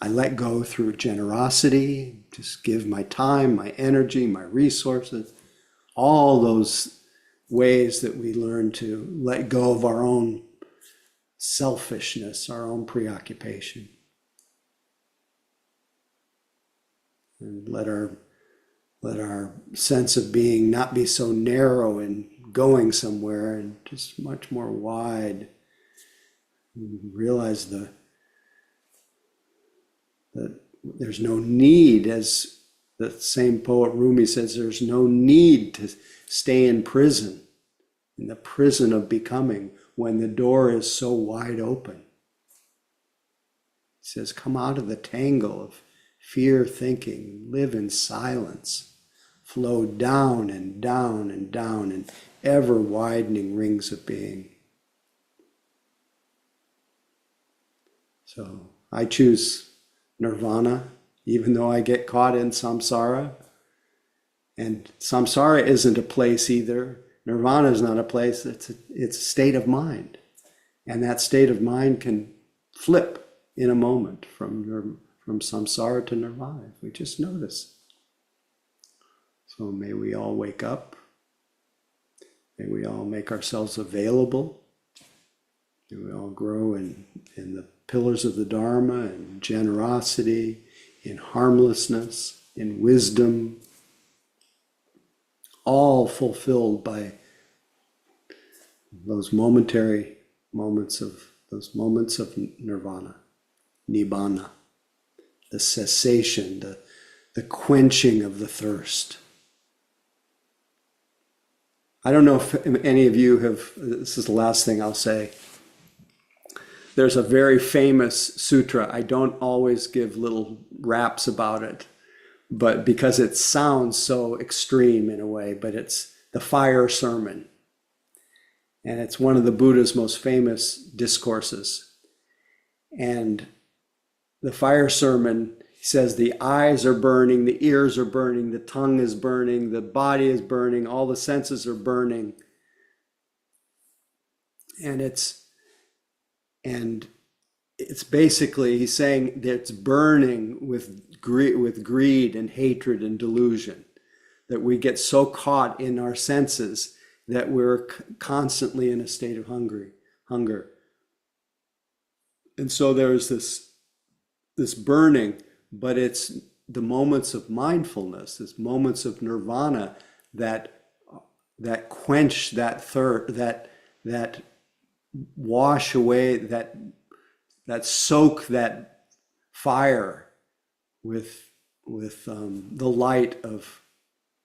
I let go through generosity, just give my time, my energy, my resources, all those ways that we learn to let go of our own selfishness, our own preoccupation. And let our sense of being not be so narrow and going somewhere, and just much more wide. Realize that there's no need, as the same poet Rumi says, there's no need to stay in prison, in the prison of becoming, when the door is so wide open. He says, come out of the tangle of fear thinking, live in silence, flow down and down and down in ever widening rings of being. So I choose nirvana, even though I get caught in samsara. And samsara isn't a place either. Nirvana is not a place. It's a state of mind. And that state of mind can flip in a moment from samsara to nirvana, if we just notice. So may we all wake up. May we all make ourselves available. May we all grow in the pillars of the Dharma, in generosity, in harmlessness, in wisdom, all fulfilled by those momentary moments of nirvana, nibbana, the cessation, the quenching of the thirst. I don't know if any of you have, this is the last thing I'll say. There's a very famous sutra. I don't always give little raps about it, but because it sounds so extreme in a way, but it's the fire sermon. And it's one of the Buddha's most famous discourses. And the fire sermon says the eyes are burning, the ears are burning, the tongue is burning, the body is burning, all the senses are burning. And it's basically, he's saying that it's burning with greed and hatred and delusion, that we get so caught in our senses that we're constantly in a state of hunger. And so there's this burning, but it's the moments of mindfulness, this moments of nirvana that quench that thirst, that wash away, that soak that fire with the light of,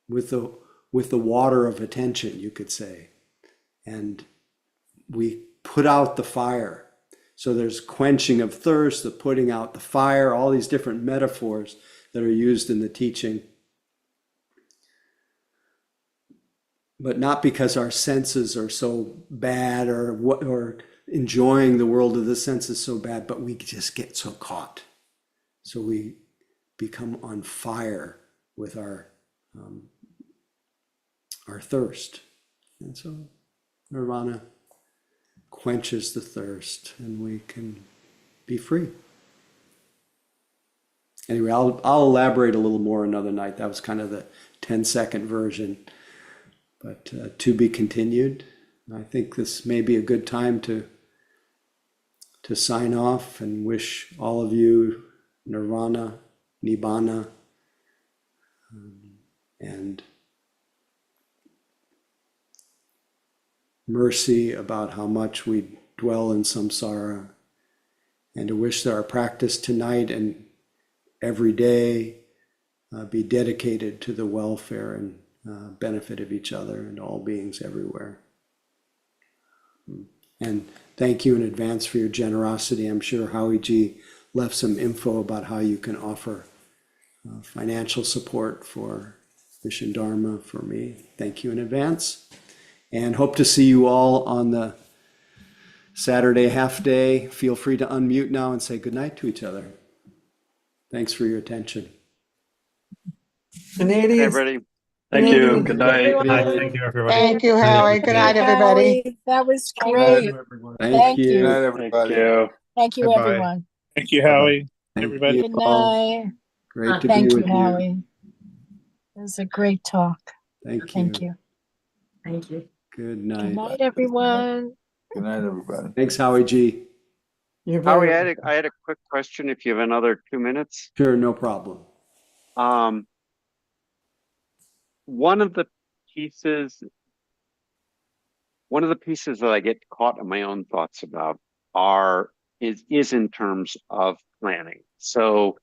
with the water of attention, you could say. And we put out the fire. So there's quenching of thirst, the putting out the fire, all these different metaphors that are used in the teaching. But not because our senses are so bad or enjoying the world of the senses so bad, but we just get so caught. So we become on fire with our thirst. And so nirvana quenches the thirst and we can be free. Anyway, I'll elaborate a little more another night. That was kind of the 10-second version, but to be continued. I think this may be a good time to sign off and wish all of you nirvana, nibbana, and mercy about how much we dwell in samsara, and to wish that our practice tonight and every day be dedicated to the welfare and benefit of each other and all beings everywhere. And thank you in advance for your generosity. I'm sure Howie G left some info about how you can offer financial support for Mission Dharma for me. Thank you in advance. And hope to see you all on the Saturday half day. Feel free to unmute now and say goodnight to each other. Thanks for your attention. Canadians. Everybody. Thank you. Good night. Everyone. Thank you, everybody. Thank you, Howie. Good night, everybody. Howie, that was Good night, great. everyone. Thank Good you. Good night, night, everybody. everybody. Thank you, Bye-bye. everyone. Thank you, Howie. Thank Everybody. you Good all. night. Great to be Thank you, with you. Howie. It was a great talk. Thank you. Thank you. Thank you. Good Good night. night, everyone. Good night, everybody. Thanks, Howie G. You're Howie, very I had a quick question if you have another 2 minutes. Sure, no problem. One of the pieces that I get caught in my own thoughts about is in terms of planning. So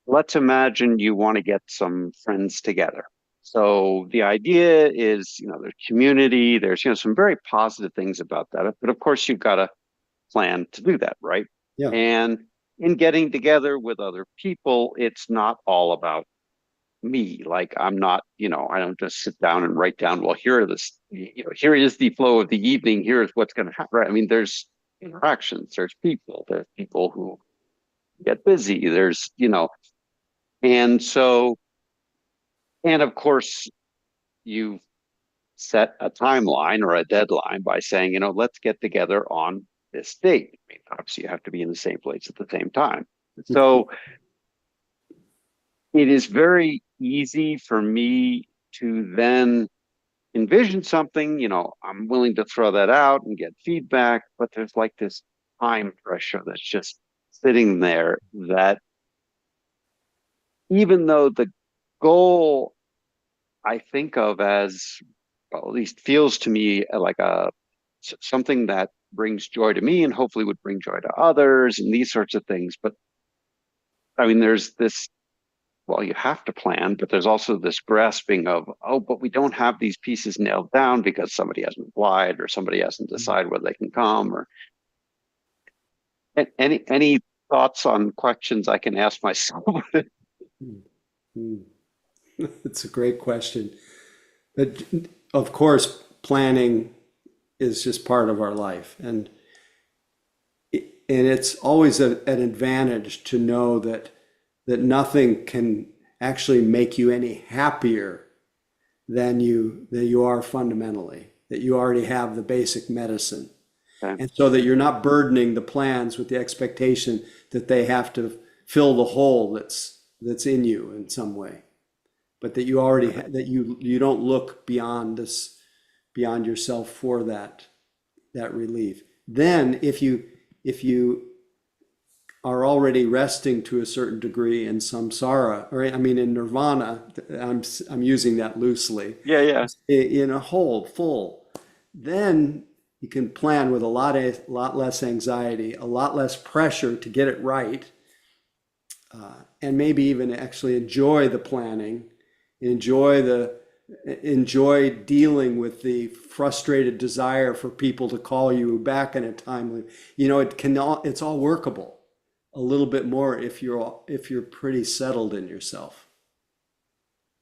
let's imagine you want to get some friends together. So the idea is, there's community, there's, some very positive things about that. But of course, you've got to plan to do that, right? Yeah. And in getting together with other people, it's not all about me. Like I'm not, I don't just sit down and write down, well, here is the flow of the evening. Here's what's going to happen. Right? I mean, there's interactions, there's people who get busy. There's, and so, and of course, you set a timeline or a deadline by saying, let's get together on this date. I mean, obviously, you have to be in the same place at the same time. So it is very easy for me to then envision something, I'm willing to throw that out and get feedback, but there's like this time pressure that's just sitting there that even though the goal I think of as, well, at least feels to me like something that brings joy to me and hopefully would bring joy to others and these sorts of things. But I mean, there's this, well, you have to plan, but there's also this grasping of, oh, but we don't have these pieces nailed down because somebody hasn't applied or somebody hasn't decided whether they can come. Or any thoughts on questions I can ask myself? It's a great question. But of course, planning is just part of our life, and it's always an advantage to know that nothing can actually make you any happier than you are fundamentally, that you already have the basic medicine. Okay. And so that you're not burdening the plans with the expectation that they have to fill the hole that's in you in some way, but that you already that you don't look beyond yourself for that relief. Then if you are already resting to a certain degree in samsara, or I mean in nirvana, I'm using that loosely. Yeah. In a whole, full, then you can plan with a lot less anxiety, a lot less pressure to get it right, and maybe even actually enjoy the planning, enjoy dealing with the frustrated desire for people to call you back in a timely. It's all workable. A little bit more if you're pretty settled in yourself,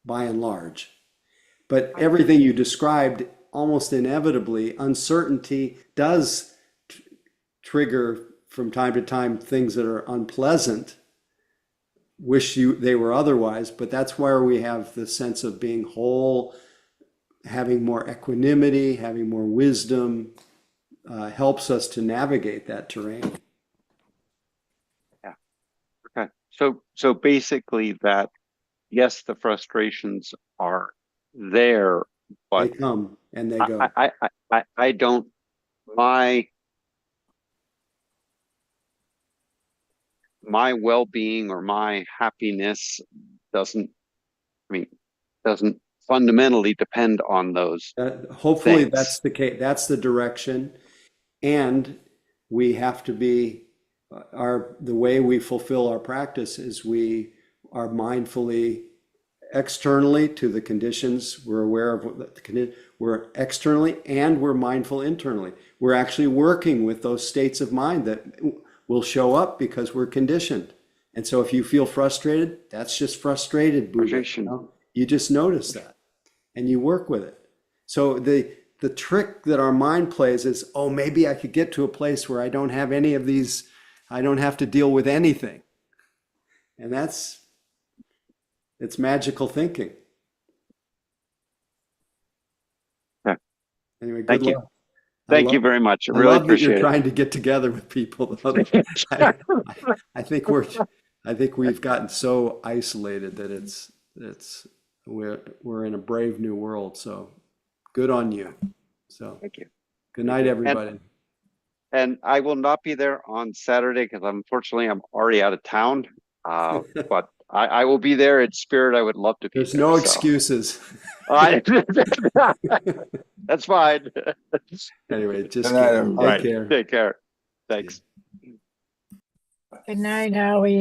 by and large. But everything you described, almost inevitably, uncertainty does trigger from time to time things that are unpleasant. Wish they were otherwise, but that's where we have the sense of being whole, having more equanimity, having more wisdom, helps us to navigate that terrain. Okay. So basically that, yes, the frustrations are there, but they come and they go. I don't, my well-being or my happiness doesn't fundamentally depend on those. Hopefully things. That's the case. That's the direction. And we have to be, the way we fulfill our practice is we are mindfully externally to the conditions. We're aware of what the condition. We're externally and we're mindful internally. We're actually working with those states of mind that will show up because we're conditioned. And so if you feel frustrated, that's just frustrated, Buddha. You just notice that and you work with it. So the trick that our mind plays is, oh, maybe I could get to a place where I don't have any of these, I don't have to deal with anything. And it's magical thinking. Yeah. Anyway, Thank good you. luck. Thank you very much. I I really love that appreciate you're it. trying to get together with people. I think we've gotten so isolated that we're in a brave new world. So good on you. So thank you. Good night, everybody. And I will not be there on Saturday because unfortunately I'm already out of town. But I will be there in spirit. I would love to be There's there. no excuses. That's fine. Anyway, just Good night, everybody. take care. Take care. Thanks. Good night, Howie.